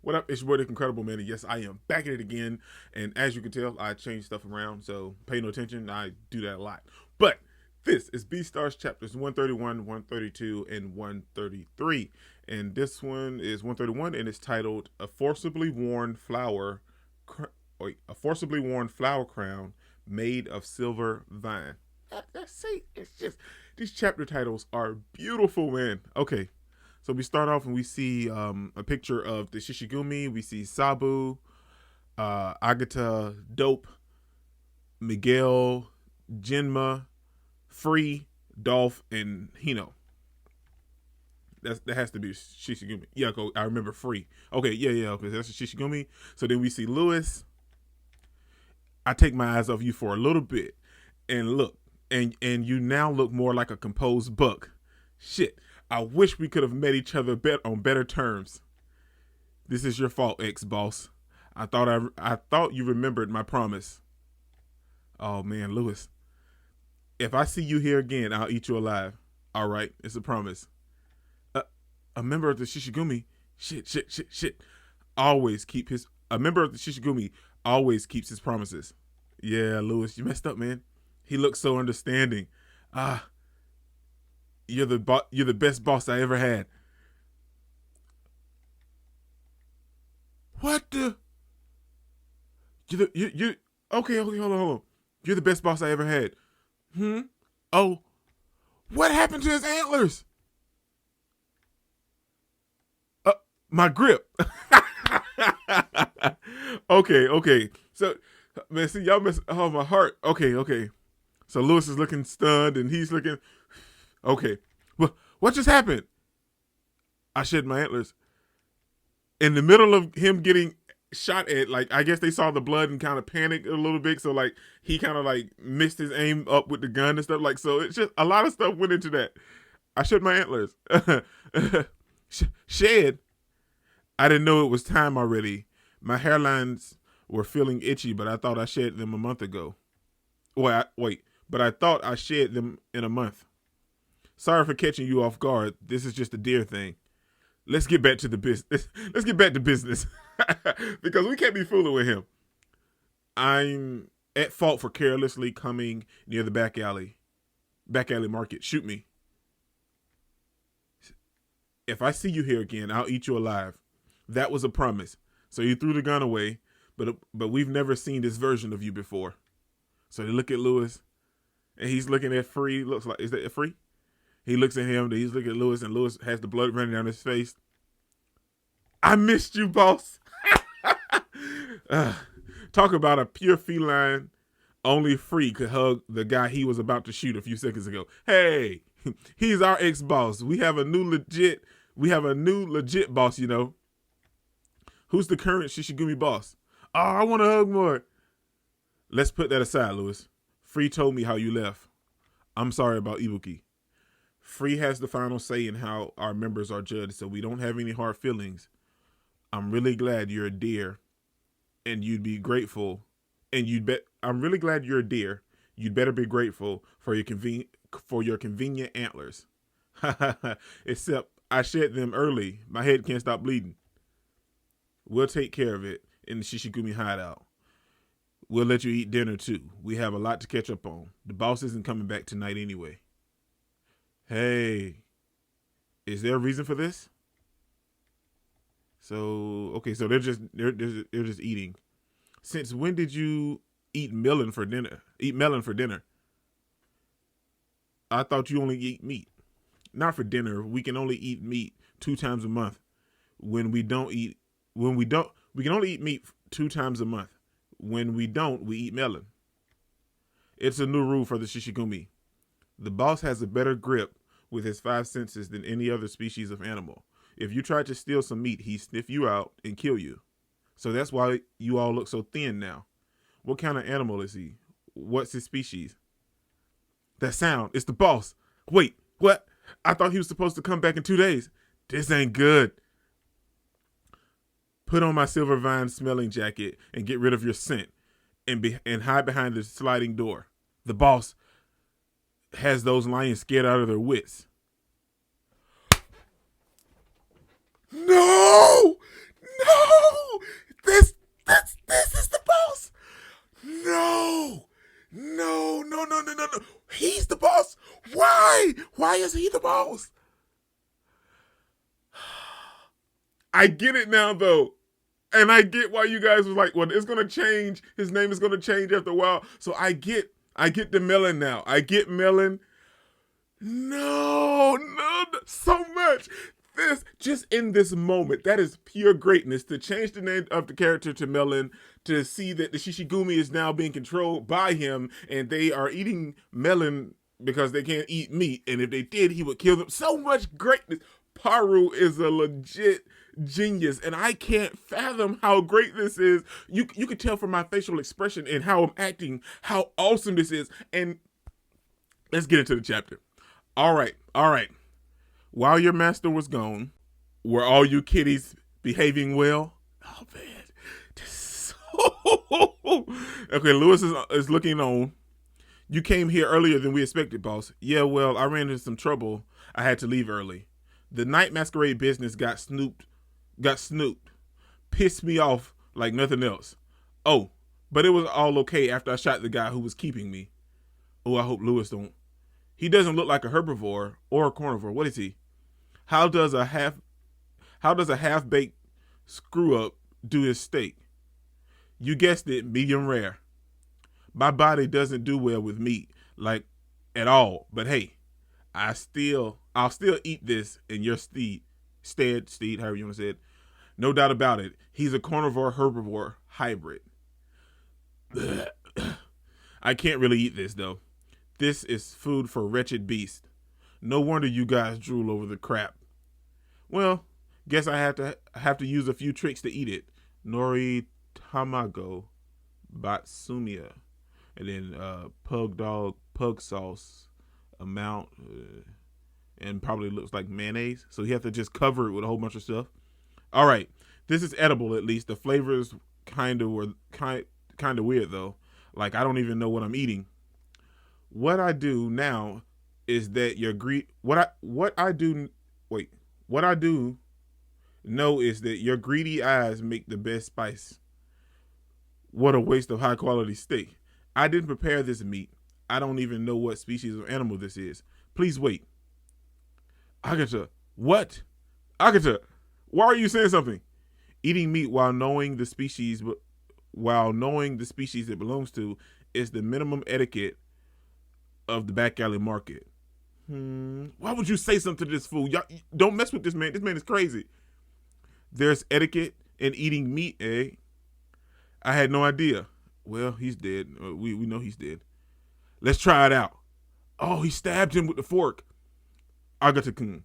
What up? It's your boy, the Incredible Man. And yes, I am back at it again. And as you can tell, I change stuff around, so pay no attention. I do that a lot. But this is Beastars chapters 131, 132, and 133. And this one is 131, and it's titled "A Forcibly Worn Flower." A forcibly worn flower crown made of silver vine. See, it's just these chapter titles are beautiful, man. Okay, so we start off and we see a picture of the Shishigumi. We see Sabu, Agata, Dope, Miguel, Jinma, Free, Dolph, and Hino. That has to be Shishigumi. Yeah, I remember Free. Okay, yeah. Okay, that's Shishigumi. So then we see Lewis. I take my eyes off you for a little bit, and look, and you now look more like a composed buck. Shit, I wish we could have met each other on better terms. This is your fault, ex-boss. I thought you remembered my promise. Oh man, Lewis. If I see you here again, I'll eat you alive. All right, it's a promise. A member of the Shishigumi, shit. Always keep his. A member of the Shishigumi always keeps his promises. Yeah, Lewis, you messed up, man. He looks so understanding. You're the best boss I ever had. What the? You okay, hold on. You're the best boss I ever had. Oh, what happened to his antlers? My grip. Okay. So, man, see, y'all miss. Oh, my heart. Okay. So Lewis is looking stunned, and he's looking. Okay. What just happened? I shed my antlers. In the middle of him getting shot at, like, I guess they saw the blood and kind of panicked a little bit. So, like, he kind of, like, missed his aim up with the gun and stuff. Like, so it's just a lot of stuff went into that. I shed my antlers. Shed? I didn't know it was time already. My hairlines were feeling itchy, but I thought I shed them a month ago. But I thought I shed them in a month. Sorry for catching you off guard. This is just a deer thing. Let's get back to the business. Let's get back to business. Because we can't be fooling with him. I'm at fault for carelessly coming near the back alley market. Shoot me. If I see you here again, I'll eat you alive. That was a promise. So you threw the gun away, but we've never seen this version of you before. So they look at Lewis, and he's looking at Free. Looks like, is that Free? He looks at him, then he's looking at Lewis, and Lewis has the blood running down his face. I missed you, boss. Talk about a pure feline. Only Free could hug the guy he was about to shoot a few seconds ago. Hey, he's our ex-boss. We have a new legit boss, you know. Who's the current Shishigumi boss? Oh, I want to hug more. Let's put that aside, Lewis. Free told me how you left. I'm sorry about Ibuki. Free has the final say in how our members are judged, so we don't have any hard feelings. I'm really glad you're a deer, and you'd be grateful. I'm really glad you're a deer. You'd better be grateful for your convenient antlers. Except I shed them early. My head can't stop bleeding. We'll take care of it in the Shishigumi hideout. We'll let you eat dinner too. We have a lot to catch up on. The boss isn't coming back tonight anyway. Hey, is there a reason for this? So they're just eating. Since when did you eat melon for dinner? I thought you only eat meat. Not for dinner. We can only eat meat 2 times a month. We can only eat meat 2 times a month. When we don't, we eat melon. It's a new rule for the Shishigumi. The boss has a better grip with his 5 senses than any other species of animal. If you try to steal some meat, he'd sniff you out and kill you. So that's why you all look so thin now. What kind of animal is he? What's his species? That sound, it's the boss. Wait, what? I thought he was supposed to come back in 2 days. This ain't good. Put on my silver vine smelling jacket and get rid of your scent and hide behind the sliding door. The boss has those lions scared out of their wits. No! boss. I get it now, though. And I get why you guys was like, well, it's going to change. His name is going to change after a while. So I get the Melon now. I get Melon. No, so much. This, just in this moment, that is pure greatness. To change the name of the character to Melon, to see that the Shishigumi is now being controlled by him, and they are eating Melon because they can't eat meat. And if they did, he would kill them. So much greatness. Paru is a legit genius, and I can't fathom how great this is. You can tell from my facial expression and how I'm acting how awesome this is. And let's get into the chapter. All right. While your master was gone, were all you kitties behaving well? Oh man, okay. Lewis is looking on. You came here earlier than we expected, boss. Yeah, well, I ran into some trouble. I had to leave early. The night masquerade business got snooped. Pissed me off like nothing else. Oh, but it was all okay after I shot the guy who was keeping me. Oh, I hope Lewis don't. He doesn't look like a herbivore or a carnivore. What is he? How does a half-baked screw-up do his steak? You guessed it, medium rare. My body doesn't do well with meat, like at all. But hey, I'll still eat this in your stead, however you want to say it. No doubt about it. He's a carnivore herbivore hybrid. I can't really eat this though. This is food for wretched beasts. No wonder you guys drool over the crap. Well, guess I have to use a few tricks to eat it. Nori tamago, batsumia, and then pug sauce amount, and probably looks like mayonnaise. So you have to just cover it with a whole bunch of stuff. All right, this is edible at least. The flavor is kind of weird though. Like I don't even know what I'm eating. What I do now is that what I do know is that your greedy eyes make the best spice. What a waste of high quality steak. I didn't prepare this meat. I don't even know what species of animal this is. Please wait. Agata, what? Agata, why are you saying something? Eating meat while knowing the species it belongs to is the minimum etiquette of the back alley market. Why would you say something to this fool? Y'all, don't mess with this man. This man is crazy. There's etiquette in eating meat, eh? I had no idea. Well, he's dead. We know he's dead. Let's try it out. Oh, he stabbed him with the fork. Agata-kun,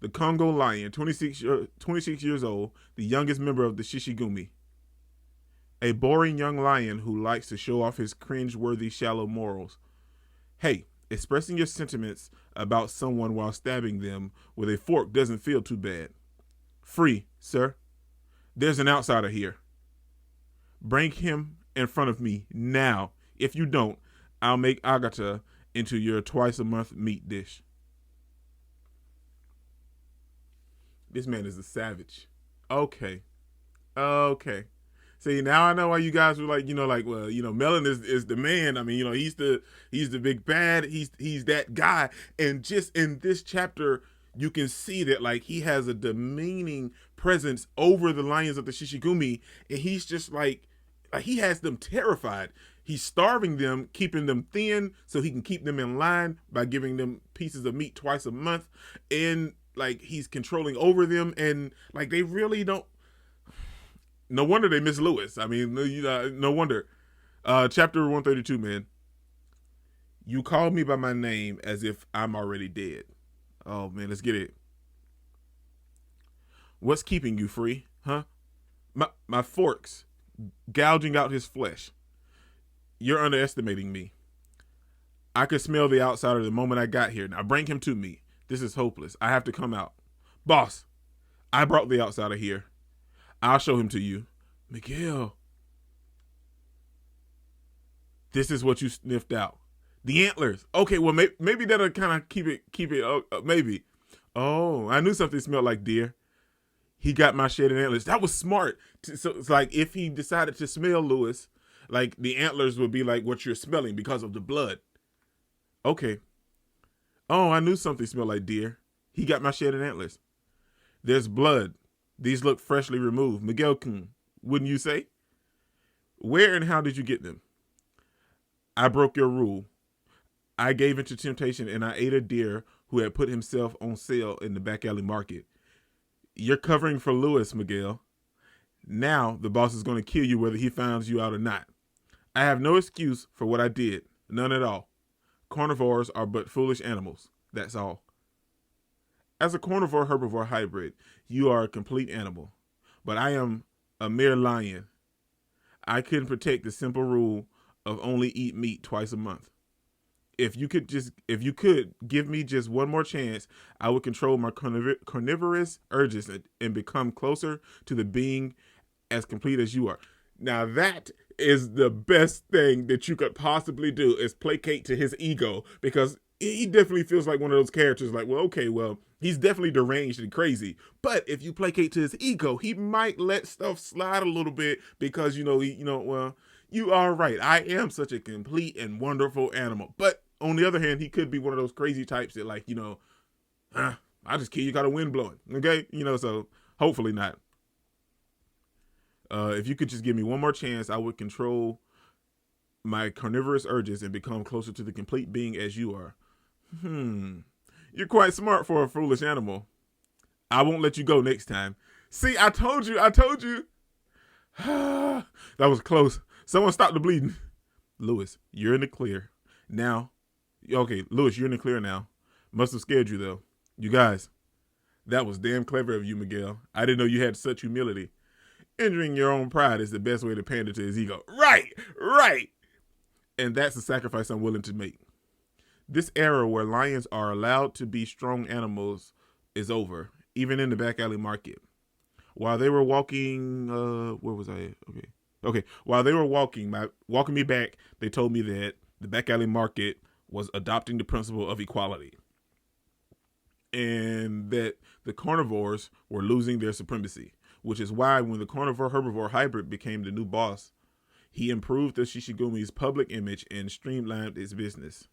the Congo lion, 26 years old, the youngest member of the Shishigumi. A boring young lion who likes to show off his cringe-worthy shallow morals. Hey, expressing your sentiments about someone while stabbing them with a fork doesn't feel too bad. Free, sir. There's an outsider here. Bring him in front of me now. If you don't, I'll make Agata into your twice-a-month meat dish. This man is a savage. Okay. See, now I know why you guys were like, well, Melon is the man. I mean, he's the big bad. He's that guy. And just in this chapter, you can see that like he has a demeaning presence over the lions of the Shishigumi, and he's just like he has them terrified. He's starving them, keeping them thin so he can keep them in line by giving them pieces of meat twice a month, and like he's controlling over them, and like they really don't. No wonder they miss Lewis. I mean, no wonder. Chapter 132, man. You called me by my name as if I'm already dead. Oh, man, let's get it. What's keeping you free, huh? My forks, gouging out his flesh. You're underestimating me. I could smell the outsider the moment I got here. Now bring him to me. This is hopeless. I have to come out. Boss, I brought the outsider here. I'll show him to you. Miguel. This is what you sniffed out. The antlers. Okay, well, maybe that'll kind of keep it, maybe. Oh, I knew something smelled like deer. He got my shedded antlers. That was smart. So it's like if he decided to smell Lewis, like the antlers would be like what you're smelling because of the blood. Okay. Oh, I knew something smelled like deer. He got my shedded antlers. There's blood. These look freshly removed. Miguel-kun, wouldn't you say? Where and how did you get them? I broke your rule. I gave into temptation and I ate a deer who had put himself on sale in the back alley market. You're covering for Lewis, Miguel. Now the boss is going to kill you whether he finds you out or not. I have no excuse for what I did. None at all. Carnivores are but foolish animals. That's all. As a carnivore-herbivore hybrid, you are a complete animal. But I am a mere lion. I couldn't protect the simple rule of only eat meat twice a month. If you could give me just one more chance, I would control my carnivorous urges and become closer to the being as complete as you are. Now that is the best thing that you could possibly do, is placate to his ego, because he definitely feels like one of those characters like, well, okay, well, he's definitely deranged and crazy. But if you placate to his ego, he might let stuff slide a little bit because, well, you are right. I am such a complete and wonderful animal. But on the other hand, he could be one of those crazy types that like, I just kill you, got a wind blowing. Okay. So hopefully not. If you could just give me one more chance, I would control my carnivorous urges and become closer to the complete being as you are. You're quite smart for a foolish animal. I won't let you go next time. See, I told you. That was close. Someone stop the bleeding. Lewis, you're in the clear. Now, okay, Lewis, you're in the clear now. Must have scared you, though. You guys, that was damn clever of you, Miguel. I didn't know you had such humility. Injuring your own pride is the best way to pander to his ego. Right. And that's the sacrifice I'm willing to make. This era where lions are allowed to be strong animals is over, even in the back alley market. While they were walking, where was I? Okay. While they were walking me back, they told me that the back alley market was adopting the principle of equality, and that the carnivores were losing their supremacy, which is why when the carnivore-herbivore hybrid became the new boss, he improved the Shishigumi's public image and streamlined its business.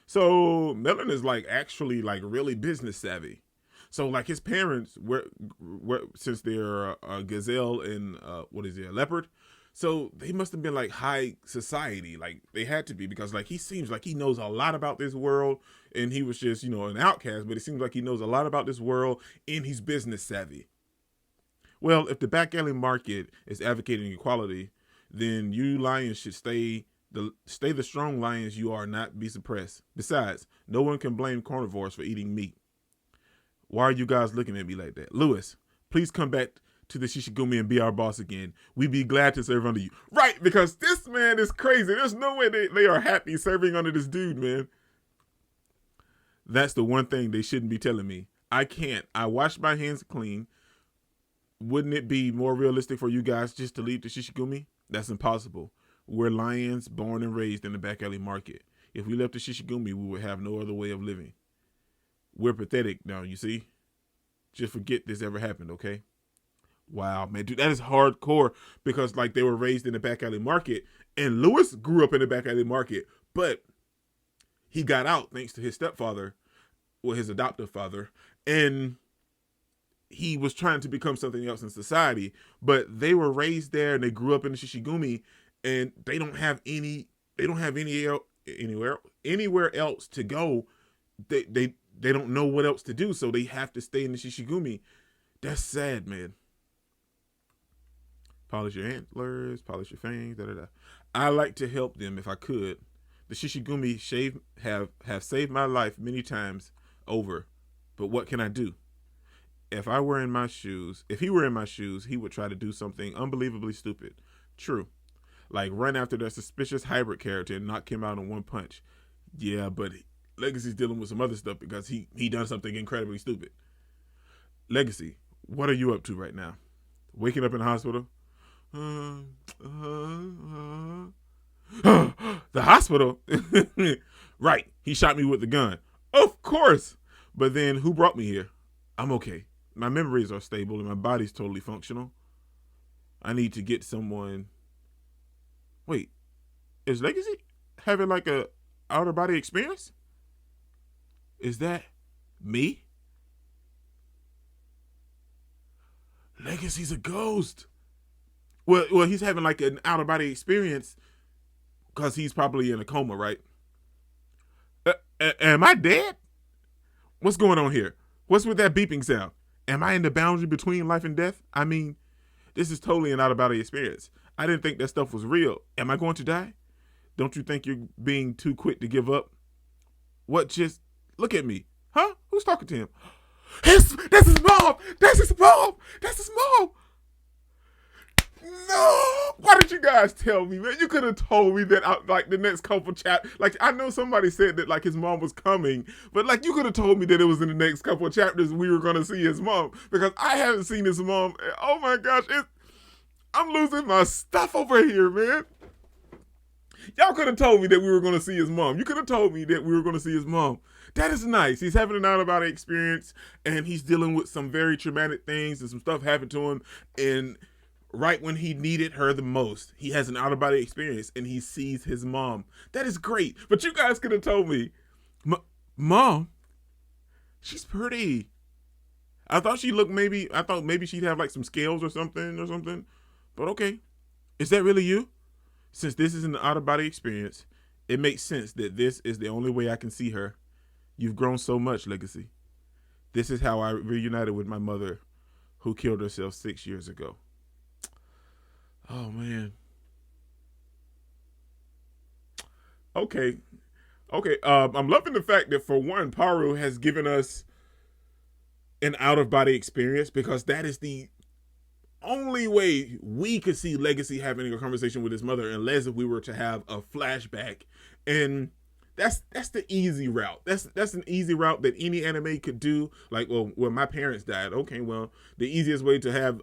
So Melon is actually really business savvy. So his parents were since they're a gazelle and a leopard, so they must have been high society. They had to be, because he seems like he knows a lot about this world, and he was just an outcast, but it seems like he knows a lot about this world and he's business savvy. Well, if the back alley market is advocating equality, then you lions should stay the strong lions you are, not be suppressed. Besides, no one can blame carnivores for eating meat. Why are you guys looking at me like that? Lewis, please come back to the Shishigumi and be our boss again. We'd be glad to serve under you. Right, because this man is crazy. There's no way they are happy serving under this dude, man. That's the one thing they shouldn't be telling me. I can't. I wash my hands clean. Wouldn't it be more realistic for you guys just to leave the Shishigumi? That's impossible. We're lions born and raised in the back alley market. If we left the Shishigumi, we would have no other way of living. We're pathetic now, you see? Just forget this ever happened, okay? Wow, man, dude, that is hardcore, because they were raised in the back alley market, and Lewis grew up in the back alley market, but he got out thanks to his stepfather, or his adoptive father, and he was trying to become something else in society, but they were raised there and they grew up in the Shishigumi, and they don't have anywhere else to go. They don't know what else to do, so they have to stay in the Shishigumi. That's sad, man. Polish your antlers, polish your fangs, I like to help them if I could. The Shishigumi have saved my life many times over, but what can I do? If he were in my shoes, he would try to do something unbelievably stupid. True. Run after that suspicious hybrid character and knock him out in one punch. Yeah, but Legacy's dealing with some other stuff because he done something incredibly stupid. Legacy, what are you up to right now? Waking up in the hospital? The hospital? Right, he shot me with the gun. Of course! But then who brought me here? I'm okay. My memories are stable and my body's totally functional. I need to get someone. Wait, is Legacy having a outer body experience? Is that me? Legacy's a ghost. Well, he's having like an out of body experience because he's probably in a coma, right? Am I dead? What's going on here? What's with that beeping sound? Am I in the boundary between life and death? I mean, this is totally an out of body experience. I didn't think that stuff was real. Am I going to die? Don't you think you're being too quick to give up? What just look at me? Huh? Who's talking to him? That's his mom! That's his mom! That's his mom! No! Why did you guys tell me, man? You could have told me that like the next couple chapters. Like I know somebody said that like his mom was coming, but like you could have told me that it was in the next couple of chapters we were gonna see his mom because I haven't seen his mom. Oh my gosh, I'm losing my stuff over here, man. Y'all could have told me that we were gonna see his mom. You could have told me that we were gonna see his mom. That is nice. He's having an out-of-body experience, and he's dealing with some very traumatic things, and some stuff happened to him, and right when he needed her the most, he has an out-of-body experience and he sees his mom. That is great. But you guys could have told me, Mom, she's pretty. I thought maybe she'd have like some scales or something. But okay. Is that really you? Since this is an out-of-body experience, it makes sense that this is the only way I can see her. You've grown so much, Legacy. This is how I reunited with my mother, who killed herself 6 years ago. Oh, man. Okay. I'm loving the fact that, for one, Paru has given us an out-of-body experience because that is the only way we could see Legacy having a conversation with his mother unless we were to have a flashback. And that's the easy route. That's an easy route that any anime could do. Like, well, when my parents died, okay, well, the easiest way to have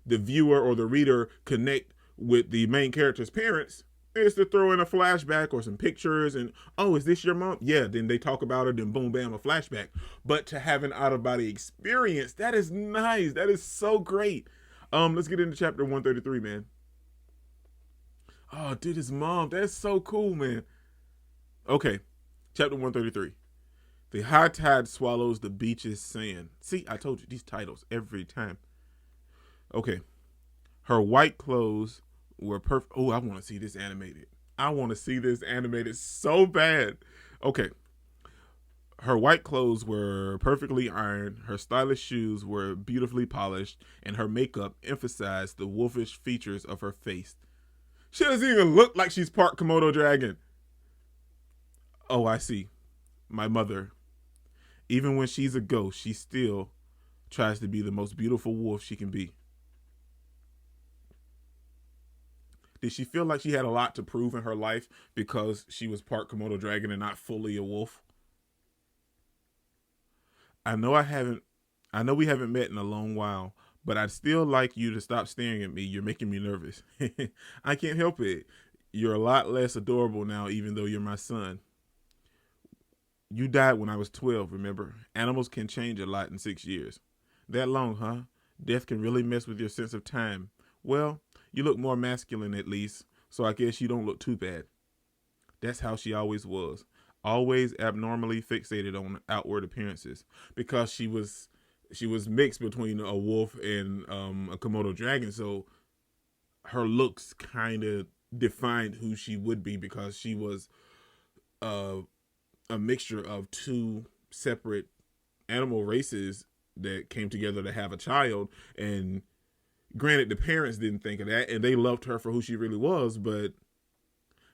the viewer or the reader connect with the main character's parents is to throw in a flashback or some pictures and, oh, is this your mom? Yeah, then they talk about it, then boom, bam, a flashback. But to have an out-of-body experience, that is nice. That is so great. Let's get into chapter 133, man. Oh, dude, his mom. That's so cool, man. Okay, chapter 133. The high tide swallows the beach's sand. See, I told you these titles every time. Okay. Her white clothes were perfect. Oh, I want to see this animated. I want to see this animated so bad. Okay. Her white clothes were perfectly ironed, her stylish shoes were beautifully polished, and her makeup emphasized the wolfish features of her face. She doesn't even look like she's part Komodo dragon. Oh, I see. My mother. Even when she's a ghost, she still tries to be the most beautiful wolf she can be. Did she feel like she had a lot to prove in her life because she was part Komodo dragon and not fully a wolf? I know we haven't met in a long while, but I'd still like you to stop staring at me. You're making me nervous. I can't help it. You're a lot less adorable now, even though you're my son. You died when I was 12, remember? Animals can change a lot in 6 years. That long, huh? Death can really mess with your sense of time. Well, you look more masculine at least, so I guess you don't look too bad. That's how she always was. Always abnormally fixated on outward appearances because she was mixed between a wolf and a Komodo dragon, so her looks kind of defined who she would be because she was a mixture of two separate animal races that came together to have a child. And granted, the parents didn't think of that and they loved her for who she really was, but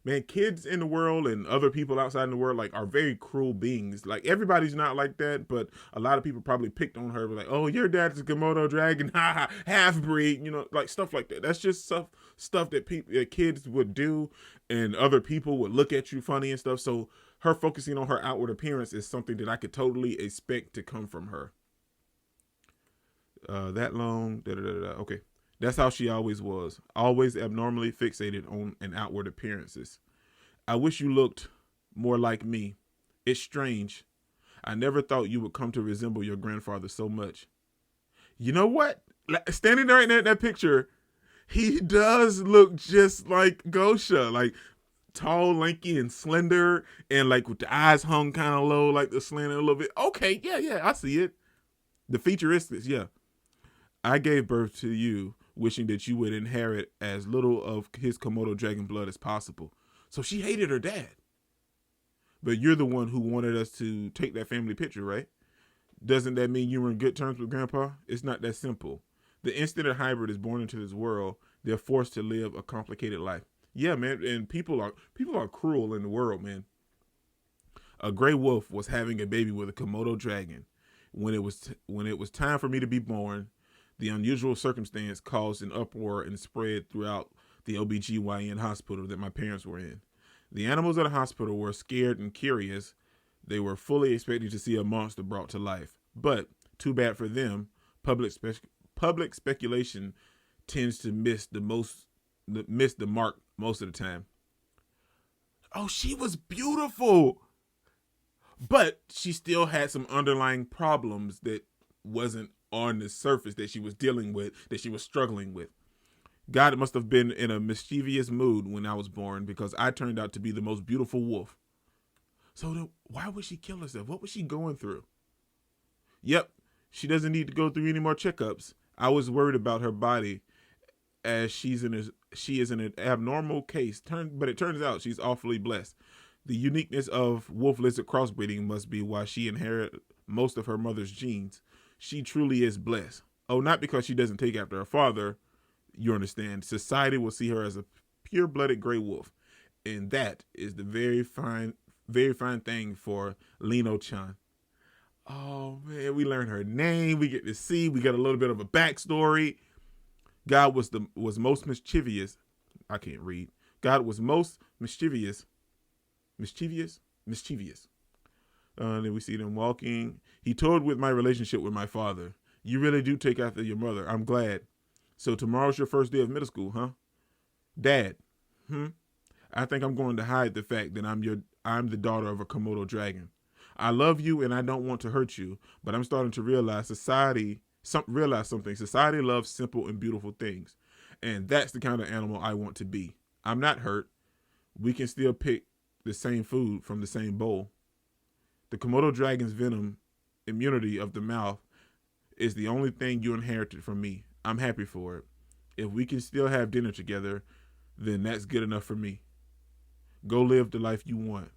man, kids in the world and other people outside in the world like are very cruel beings. Like everybody's not like that, but a lot of people probably picked on her, like, "Oh, your dad's a Komodo dragon, half breed," like stuff like that. That's just stuff that kids would do, and other people would look at you funny and stuff. So her focusing on her outward appearance is something that I could totally expect to come from her. That long, okay. That's how she always was. Always abnormally fixated on an outward appearances. I wish you looked more like me. It's strange. I never thought you would come to resemble your grandfather so much. You know what? Standing there in that picture, he does look just like Gosha. Like, tall, lanky, and slender, and like with the eyes hung kind of low, like the slant a little bit. Okay, yeah, I see it. The featuristics, yeah. I gave birth to you, wishing that you would inherit as little of his Komodo dragon blood as possible. So she hated her dad. But you're the one who wanted us to take that family picture, right? Doesn't that mean you were in good terms with Grandpa? It's not that simple. The instant a hybrid is born into this world, they're forced to live a complicated life. Yeah, man, and people are cruel in the world, man. A gray wolf was having a baby with a Komodo dragon. When it was time for me to be born, the unusual circumstance caused an uproar and spread throughout the OBGYN hospital that my parents were in. The animals at the hospital were scared and curious. They were fully expecting to see a monster brought to life. But, too bad for them, public speculation tends to miss the mark most of the time. Oh, she was beautiful! But she still had some underlying problems that wasn't on the surface that she was dealing with, that she was struggling with. God must have been in a mischievous mood when I was born because I turned out to be the most beautiful wolf. So why would she kill herself? What was she going through? Yep, she doesn't need to go through any more checkups. I was worried about her body as she is in an abnormal case, but it turns out she's awfully blessed. The uniqueness of wolf-lizard crossbreeding must be why she inherited most of her mother's genes. She truly is blessed. Oh, not because she doesn't take after her father. You understand. Society will see her as a pure-blooded gray wolf. And that is the very fine thing for Lino-chan. Oh, man, we learn her name. We get to see. We get a little bit of a backstory. God was most mischievous. I can't read. God was most mischievous. Mischievous. Then we see them walking. He toyed with my relationship with my father. You really do take after your mother. I'm glad. So tomorrow's your first day of middle school, huh? Dad. I think I'm going to hide the fact that I'm the daughter of a Komodo dragon. I love you and I don't want to hurt you, but I'm starting to realize something. Society loves simple and beautiful things. And that's the kind of animal I want to be. I'm not hurt. We can still pick the same food from the same bowl. The Komodo dragon's venom immunity of the mouth is the only thing you inherited from me. I'm happy for it. If we can still have dinner together, then that's good enough for me. Go live the life you want.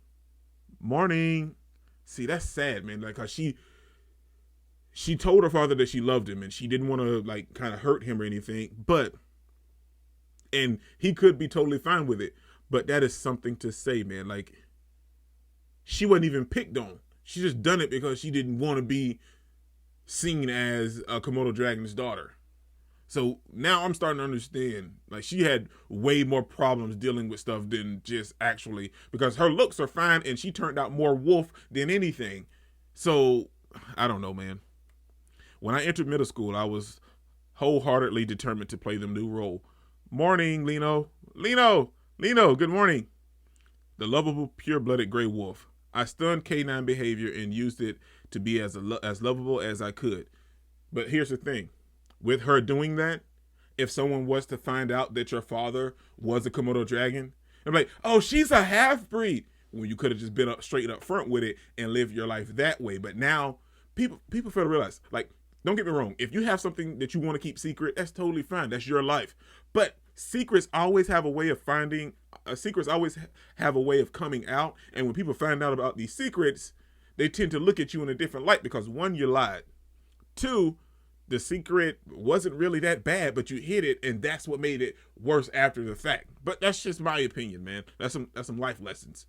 Morning. See, that's sad, man. Like, cause she told her father that she loved him and she didn't want to like kind of hurt him or anything, and he could be totally fine with it. But that is something to say, man. Like, she wasn't even picked on. She just done it because she didn't want to be seen as a Komodo dragon's daughter. So now I'm starting to understand, like, she had way more problems dealing with stuff than just actually, because her looks are fine and she turned out more wolf than anything. So I don't know, man. When I entered middle school, I was wholeheartedly determined to play the new role. Morning, Lino, good morning. The lovable, pure-blooded gray wolf. I stunned canine behavior and used it to be as lovable as I could. But here's the thing. With her doing that, if someone was to find out that your father was a Komodo dragon, I'm like, oh, she's a half-breed. Well, you could have just been straight up front with it and lived your life that way. But now, people fail to realize, like, don't get me wrong. If you have something that you want to keep secret, that's totally fine. That's your life. But secrets always have a way of coming out. And when people find out about these secrets, they tend to look at you in a different light because, one, you lied. Two, the secret wasn't really that bad, but you hid it, and that's what made it worse after the fact. But that's just my opinion, man. That's some life lessons.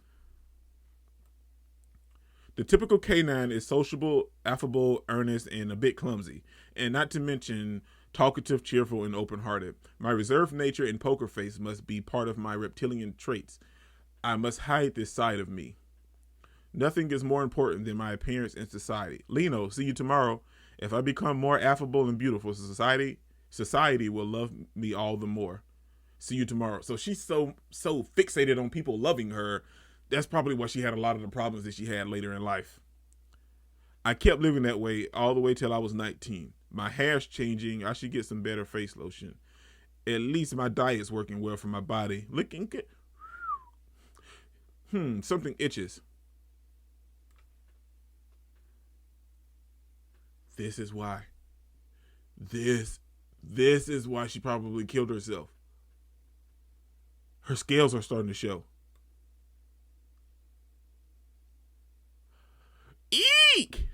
The typical canine is sociable, affable, earnest, and a bit clumsy, and not to mention talkative, cheerful, and open-hearted. My reserved nature and poker face must be part of my reptilian traits. I must hide this side of me. Nothing is more important than my appearance in society. Lino, see you tomorrow. If I become more affable and beautiful, society will love me all the more. See you tomorrow. So she's so fixated on people loving her. That's probably why she had a lot of the problems that she had later in life. I kept living that way all the way till I was 19. My hair's changing. I should get some better face lotion. At least my diet's working well for my body. Looking good. Something itches. This is why. This is why she probably killed herself. Her scales are starting to show. Eek!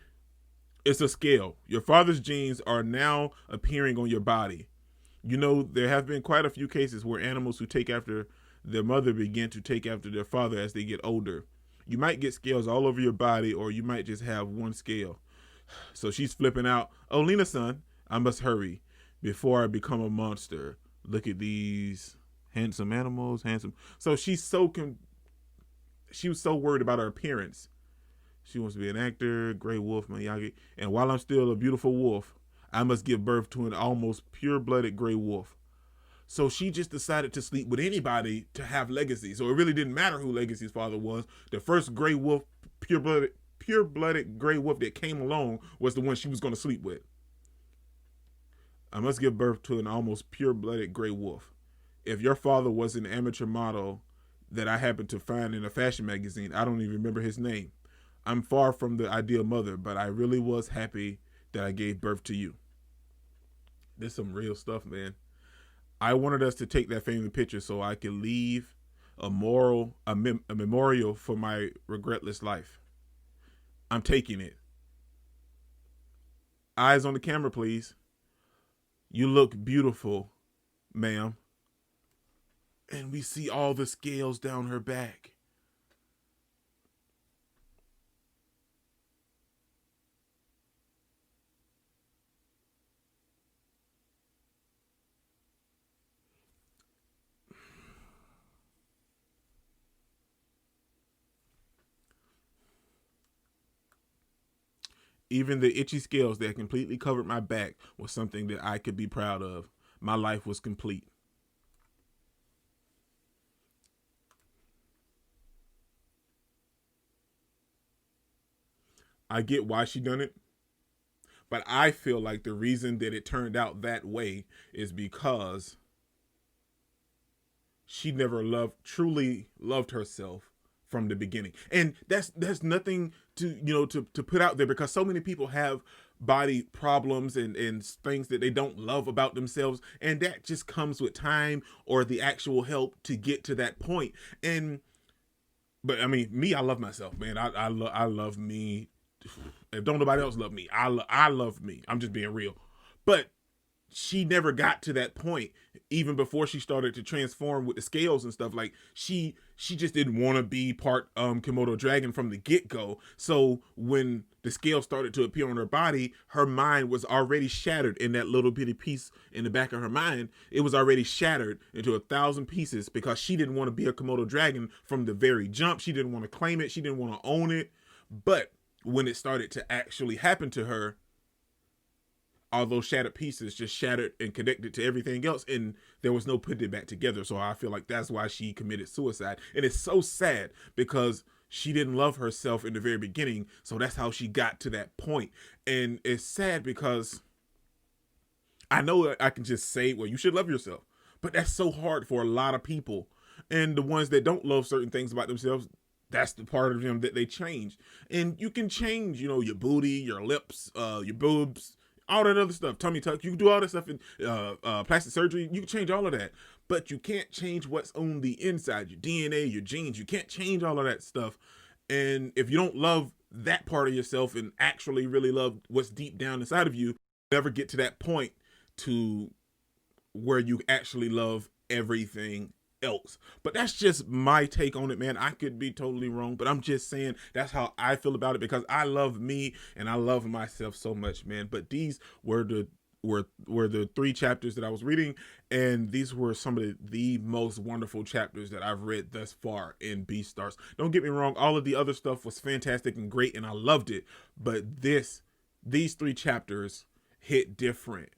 It's a scale. Your father's genes are now appearing on your body. You know, there have been quite a few cases where animals who take after their mother begin to take after their father as they get older. You might get scales all over your body, or you might just have one scale. So she's flipping out. Oh, Lena-san, I must hurry before I become a monster. Look at these handsome animals, handsome. So she was so worried about her appearance. She wants to be an actor, Grey Wolf, Miyagi. And while I'm still a beautiful wolf, I must give birth to an almost pure-blooded Grey Wolf. So she just decided to sleep with anybody to have Legacy. So it really didn't matter who Legacy's father was. The first Grey Wolf, pure-blooded Grey Wolf that came along was the one she was going to sleep with. I must give birth to an almost pure-blooded Grey Wolf. If your father was an amateur model that I happened to find in a fashion magazine, I don't even remember his name. I'm far from the ideal mother, but I really was happy that I gave birth to you. This is some real stuff, man. I wanted us to take that family picture so I could leave a memorial for my regretless life. I'm taking it. Eyes on the camera, please. You look beautiful, ma'am. And we see all the scales down her back. Even the itchy scales that completely covered my back was something that I could be proud of. My life was complete. I get why she done it, but I feel like the reason that it turned out that way is because she never truly loved herself from the beginning. And that's nothing to put out there, because so many people have body problems and things that they don't love about themselves, and that just comes with time or the actual help to get to that point. But I mean, me, I love myself, man. I love me. If don't nobody else love me, I love me. I'm just being real. But she never got to that point, even before she started to transform with the scales and stuff. Like she just didn't want to be part Komodo dragon from the get-go. So when the scales started to appear on her body, her mind was already shattered in that little bitty piece in the back of her mind. It was already shattered into 1,000 pieces because she didn't want to be a Komodo dragon from the very jump. She didn't want to claim it. She didn't want to own it. But when it started to actually happen to her, all those shattered pieces just shattered and connected to everything else, and there was no putting it back together. So I feel like that's why she committed suicide. And it's so sad because she didn't love herself in the very beginning, so that's how she got to that point. And it's sad because I know I can just say, well, you should love yourself, but that's so hard for a lot of people. And the ones that don't love certain things about themselves, that's the part of them that they change. And you can change, your booty, your lips, your boobs, all that other stuff, tummy tuck. You can do all that stuff in plastic surgery. You can change all of that, but you can't change what's on the inside, your DNA, your genes. You can't change all of that stuff. And if you don't love that part of yourself and actually really love what's deep down inside of you, you'll never get to that point to where you actually love everything else. But that's just my take on it, man. I could be totally wrong, but I'm just saying that's how I feel about it, because I love me and I love myself so much, man. But these were the 3 chapters that I was reading, and these were some of the most wonderful chapters that I've read thus far in Beastars. Don't get me wrong, all of the other stuff was fantastic and great and I loved it, but these 3 chapters hit different.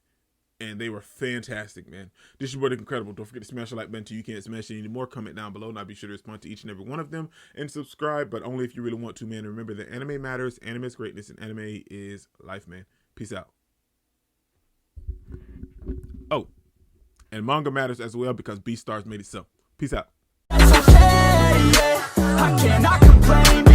And they were fantastic, man. This is your boy, Incredible. Don't forget to smash the like button till you can't smash it anymore. Comment down below, and I'll be sure to respond to each and every one of them. And subscribe, but only if you really want to, man. Remember that anime matters, anime is greatness, and anime is life, man. Peace out. Oh, and manga matters as well, because Beastars made it so. Peace out. I cannot complain.